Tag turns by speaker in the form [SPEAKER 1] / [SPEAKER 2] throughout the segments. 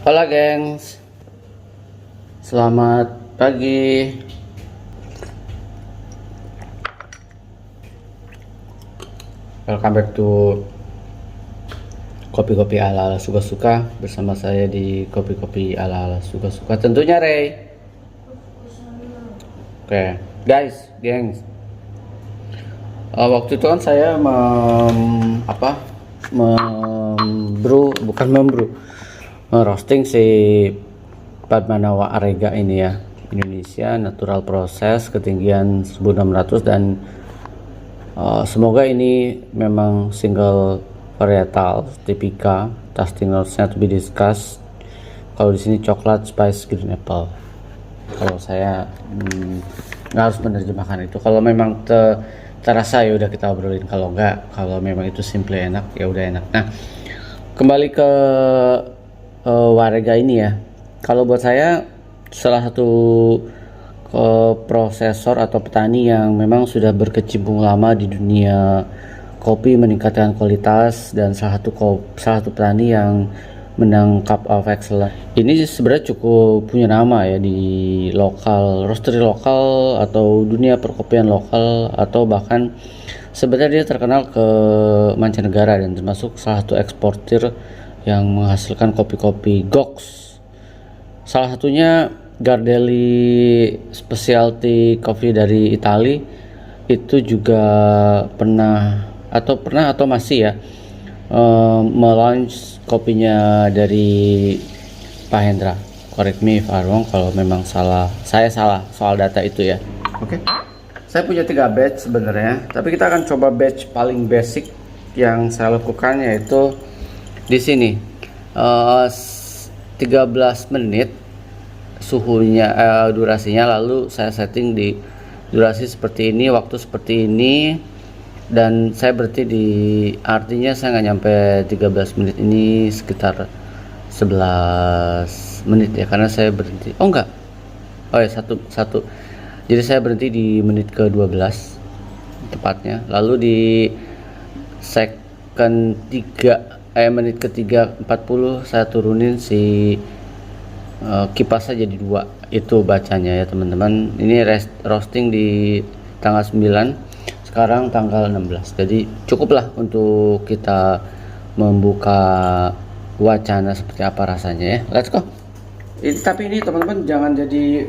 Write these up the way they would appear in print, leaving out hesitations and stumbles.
[SPEAKER 1] Hola gengs, selamat pagi. Welcome back to kopi-kopi ala-ala suka-suka bersama saya di kopi-kopi ala-ala suka-suka tentunya Ray. Oke, guys, gengs. Waktu itu kan saya roasting si Padmanawa Arega ini ya, Indonesia natural process ketinggian 1600 dan semoga ini memang single varietal tipika. Tasting notes-nya to be discussed. Kalau di sini coklat, spice, green apple. Kalau saya nggak harus menerjemahkan itu. Kalau memang terasa ya udah kita obrolin. Kalau enggak, kalau memang itu simple enak ya udah enak. Nah, kembali ke Warega ini ya. Kalau buat saya salah satu prosesor atau petani yang memang sudah berkecimpung lama di dunia kopi, meningkatkan kualitas, dan salah satu petani yang menang Cup of Excellence. Ini sebenarnya cukup punya nama ya di lokal, roastery lokal atau dunia perkopian lokal, atau bahkan sebenarnya dia terkenal ke mancanegara dan termasuk salah satu eksportir yang menghasilkan kopi-kopi GOX. Salah satunya Gardelli Specialty Coffee dari Italia itu juga pernah atau masih ya melaunch kopinya dari Pak Hendra. Correct me if I'm wrong kalau memang saya salah soal data itu ya. Oke. Saya punya 3 batch sebenarnya, tapi kita akan coba batch paling basic yang saya lakukan, yaitu di sini 13 menit suhunya, durasinya, lalu saya setting di durasi seperti ini, waktu seperti ini, dan saya berhenti di, artinya saya nggak nyampe 13 menit, ini sekitar 11 menit ya, karena saya berhenti, satu, jadi saya berhenti di menit ke 12 tepatnya, lalu di second 3 menit ketiga 40 saya turunin si kipasnya jadi 2, itu bacanya ya teman-teman. Ini roasting di tanggal 9, sekarang tanggal 16, jadi cukuplah untuk kita membuka wacana seperti apa rasanya ya. Let's go. Tapi ini teman-teman jangan jadi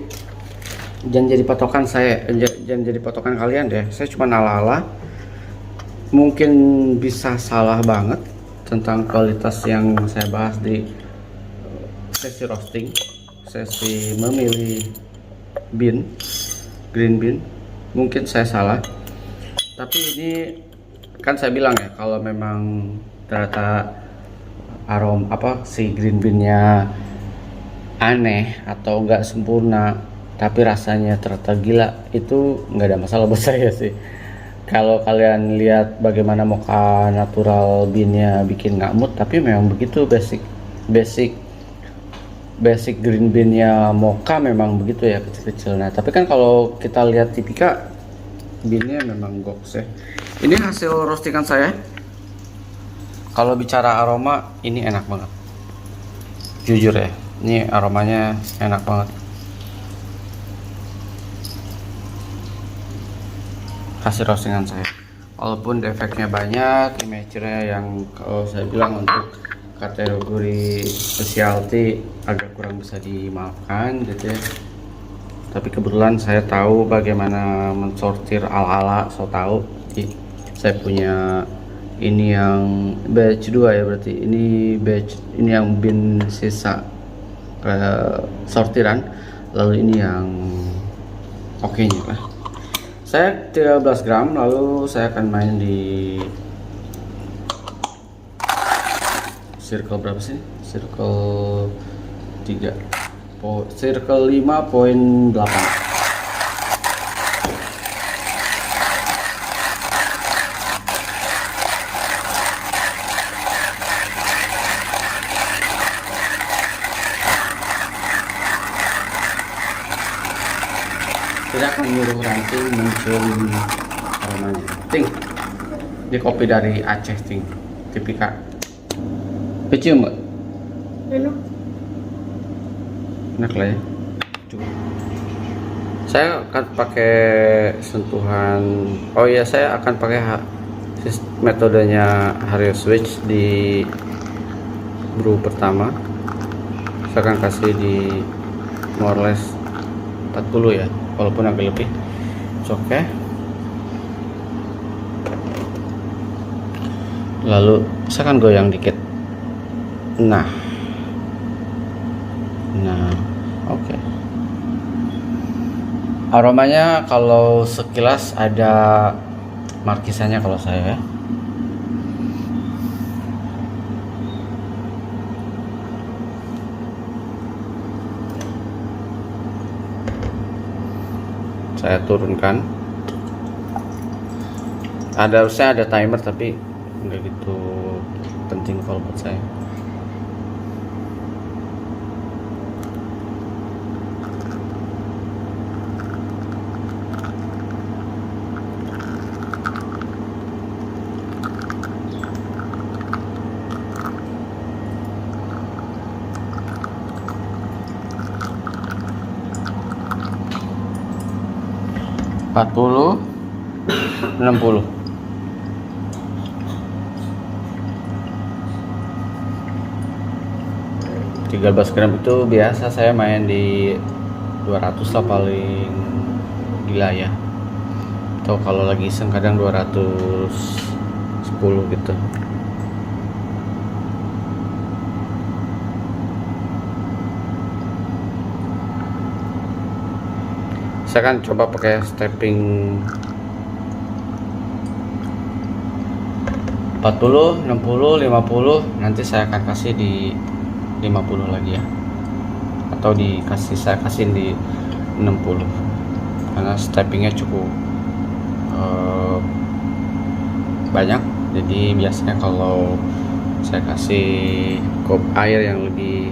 [SPEAKER 1] patokan saya, jangan jadi patokan kalian deh. Saya cuma ala-ala, mungkin bisa salah banget tentang kualitas yang saya bahas di sesi roasting, sesi memilih green bean, mungkin saya salah. Tapi ini kan saya bilang ya, kalau memang ternyata si green bean-nya aneh atau enggak sempurna tapi rasanya ternyata gila, itu nggak ada masalah buat saya sih. Kalau kalian lihat bagaimana mocha natural bean-nya bikin nggak mood, tapi memang begitu basic green bean-nya mocha memang begitu ya, kecil-kecil. Nah, tapi kan kalau kita lihat tipika bean-nya memang GOX ya. Ini hasil roastingan saya. Kalau bicara aroma, ini enak banget. Jujur ya, ini aromanya enak banget. Hasil roastingan saya. Walaupun defeknya banyak, image-nya yang kalau saya bilang untuk kategori specialty agak kurang bisa dimaafkan gitu ya. Tapi kebetulan saya tahu bagaimana mensortir ala-ala, so tahu. Jadi saya punya ini yang batch 2 ya, berarti ini yang bin sisa sortiran, lalu ini yang oke-nya lah. Saya 13 gram, lalu saya akan main di circle berapa sih? Circle 3. Circle 5.8. Tidak akan menyuruh ranting mencium aromanya. Ting, ini kopi dari Aceh, ting, tipika. Kecium nggak?
[SPEAKER 2] Enak.
[SPEAKER 1] enak lah ya. Cukup. Saya akan pakai sentuhan, oh iya, saya akan pakai metodenya Hario Switch di brew pertama. Saya akan kasih di more or less 40 ya, walaupun agak lebih. Oke. Lalu saya akan goyang dikit. Nah, oke. Aromanya kalau sekilas ada markisannya kalau saya ya. Saya turunkan. Harusnya ada timer tapi nggak gitu penting kalau buat saya. Empat puluh, 60. 13 gram itu biasa saya main di 200 lah paling gila ya, atau kalau lagi iseng kadang 210 gitu. Saya akan coba pakai stepping 40, 60, 50. Nanti saya akan kasih di 50 lagi ya, atau saya kasihin di 60 karena steppingnya cukup banyak. Jadi biasanya kalau saya kasih cup air yang lebih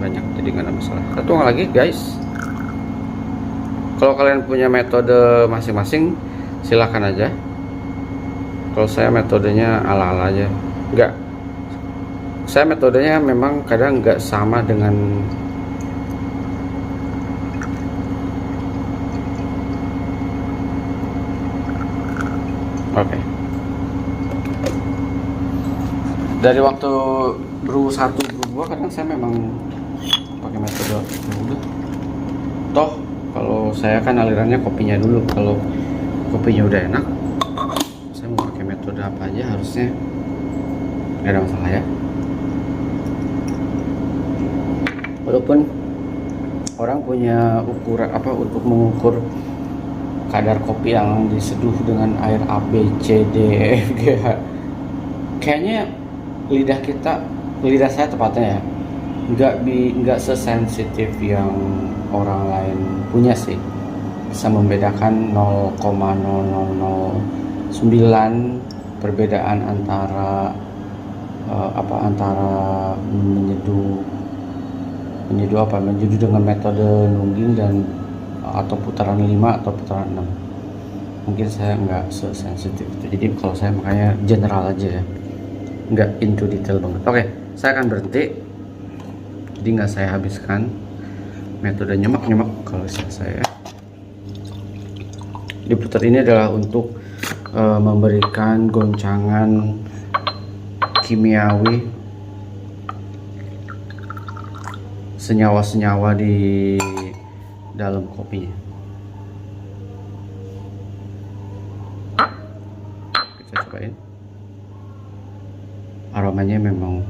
[SPEAKER 1] banyak, jadi nggak ada masalah. Satu lagi guys, kalau kalian punya metode masing-masing silahkan aja. Kalau saya metodenya ala-ala aja, saya metodenya memang kadang nggak sama dengan dari waktu brew 1 brew 2 kadang saya memang pakai metode udah toh. Kalau saya kan alirannya kopinya dulu, kalau kopinya udah enak saya mau pakai metode apa aja harusnya nggak ada masalah ya. Walaupun orang punya ukuran apa untuk mengukur kadar kopi yang diseduh dengan air A, B, C, D, E, F, G, H, kayaknya lidah saya tepatnya ya nggak sesensitif yang orang lain punya sih. Bisa membedakan 0,0009 perbedaan antara antara menyeduh dengan metode nungging dan atau putaran 5 atau putaran 6. Mungkin saya nggak sesensitif itu. Jadi kalau saya makanya general aja ya, nggak into detail banget. Oke, saya akan berhenti. Jadi nggak saya habiskan metode nyemak kalau saya. Diputar ini adalah untuk memberikan goncangan kimiawi, senyawa-senyawa di dalam kopinya. Kita cobain. Aromanya memang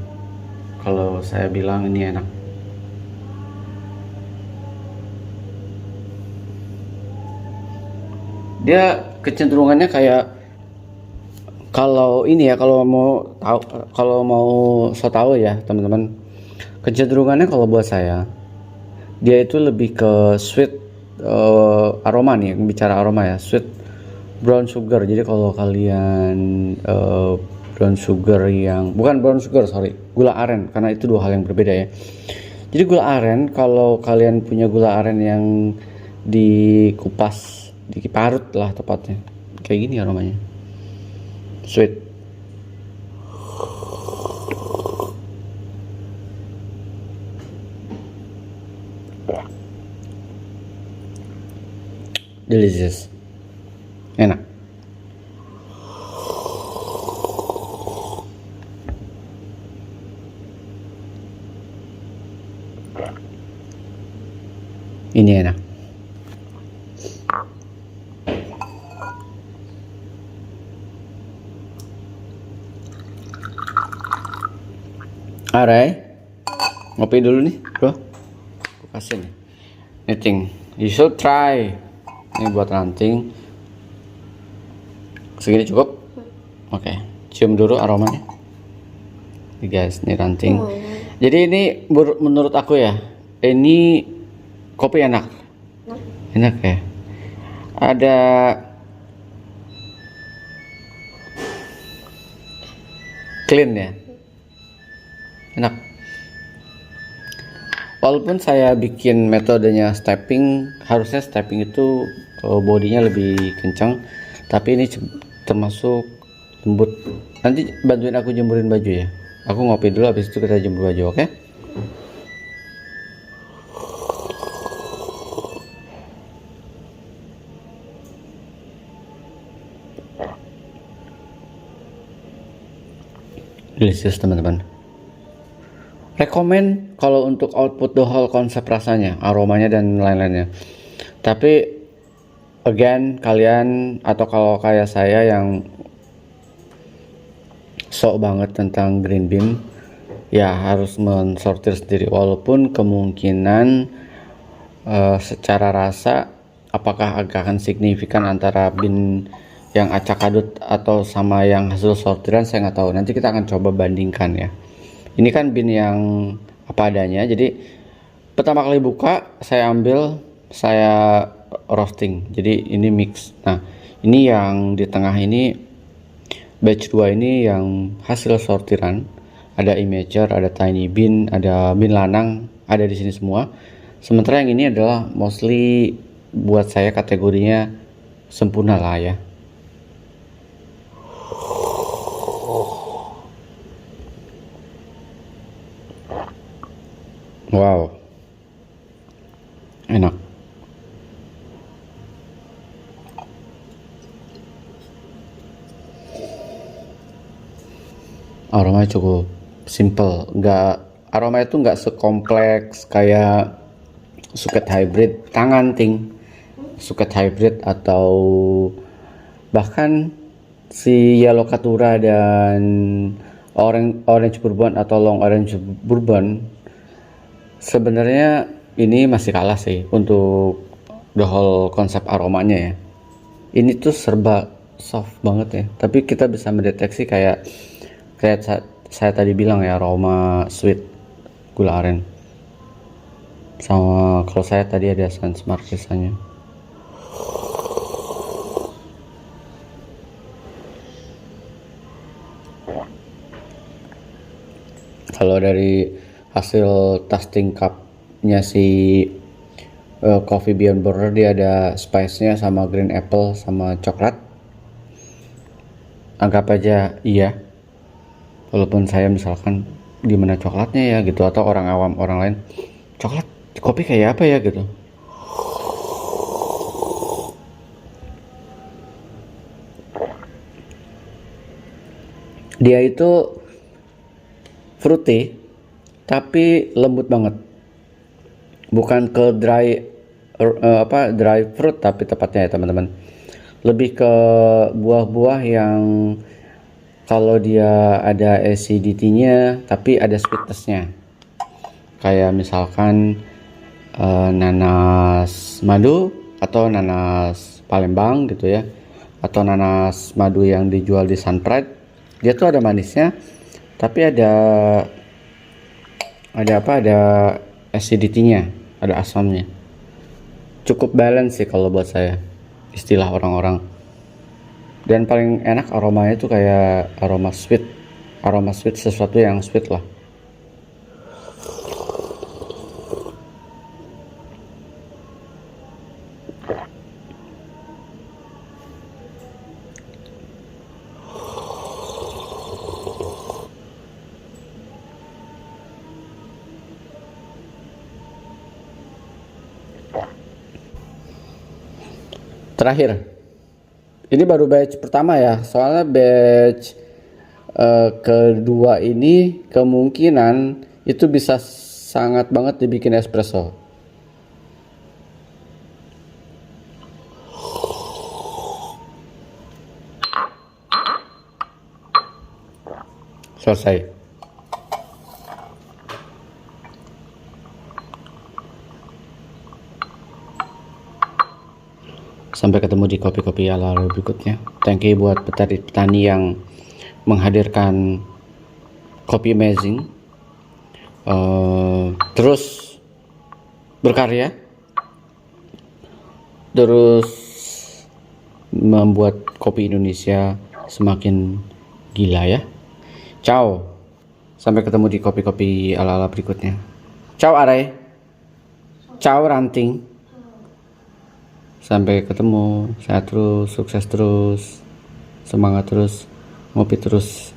[SPEAKER 1] kalau saya bilang ini enak. Dia kecenderungannya kayak, kalau ini ya, kalau mau so tahu ya teman-teman, kecenderungannya kalau buat saya dia itu lebih ke sweet aroma nih, bicara aroma ya, sweet brown sugar. Jadi kalau kalian brown sugar yang bukan brown sugar, gula aren, karena itu dua hal yang berbeda ya. Jadi gula aren, kalau kalian punya gula aren yang dikupas, diparut lah tepatnya, kayak gini aromanya, sweet. delicious, enak. Ini enak. Alright, ngopi dulu nih bro, aku kasih nih anything you should try. Ini buat ranting. Segini cukup? Oke, cium dulu aromanya nih guys, ini ranting. Jadi ini menurut aku ya, ini kopi enak ya. Ada clean ya, enak. Walaupun saya bikin metodenya stepping, harusnya stepping itu bodinya lebih kencang, tapi ini termasuk lembut. Nanti bantuin aku jemurin baju ya. Aku ngopi dulu, habis itu kita jemur baju, oke? Delicious teman-teman. Rekomen kalau untuk output the whole konsep rasanya, aromanya dan lain-lainnya. Tapi again, kalian atau kalau kayak saya yang sok banget tentang green bean, ya harus mensortir sendiri. Walaupun kemungkinan secara rasa apakah akan signifikan antara bean yang acak adut atau sama yang hasil sortiran, saya nggak tahu. Nanti kita akan coba bandingkan ya. Ini kan bean yang apa adanya. Jadi pertama kali buka saya ambil, saya roasting. Jadi ini mix. Nah, ini yang di tengah ini batch 2 ini yang hasil sortiran. Ada imager, ada tiny bean, ada bean lanang, ada di sini semua. Sementara yang ini adalah mostly buat saya kategorinya sempurna lah ya. Wow, enak. Aromanya cukup simple, aromanya itu nggak sekompleks kayak Suket Hybrid tangan ting, Suket Hybrid atau bahkan si Yellow Caturra dan Orange Bourbon atau Long Orange Bourbon. Sebenarnya ini masih kalah sih untuk the whole konsep aromanya ya. Ini tuh serba soft banget ya, tapi kita bisa mendeteksi kayak saya tadi bilang ya, aroma sweet gula aren. Sama kalau saya tadi ada Sans Marquesanya. Kalau dari hasil tasting cup-nya si Coffee Beyond Border, dia ada spice-nya sama green apple sama coklat. Anggap aja iya. Walaupun saya misalkan di mana coklatnya ya gitu, atau orang awam orang lain, coklat kopi kayak apa ya gitu. Dia itu fruity tapi lembut banget, bukan ke dry fruit, tapi tepatnya ya teman-teman, lebih ke buah-buah yang kalau dia ada acidity-nya tapi ada sweetness-nya, kayak misalkan nanas madu atau nanas Palembang gitu ya, atau nanas madu yang dijual di Sunpride. Dia tuh ada manisnya tapi ada acidity-nya, ada asamnya. Cukup balance sih kalau buat saya, istilah orang-orang. Dan paling enak aromanya itu kayak aroma sweet, sesuatu yang sweet lah. terakhir. Ini baru batch pertama ya, soalnya batch kedua ini kemungkinan itu bisa sangat banget dibikin espresso. Selesai. Sampai ketemu di kopi-kopi ala-ala berikutnya. Thank you buat petani yang menghadirkan kopi amazing. Terus berkarya, terus membuat kopi Indonesia semakin gila ya. Ciao, sampai ketemu di kopi-kopi ala-ala berikutnya. Ciao Arai, ciao Ranting, sampai ketemu. Sehat terus, sukses terus, semangat terus, ngopi terus.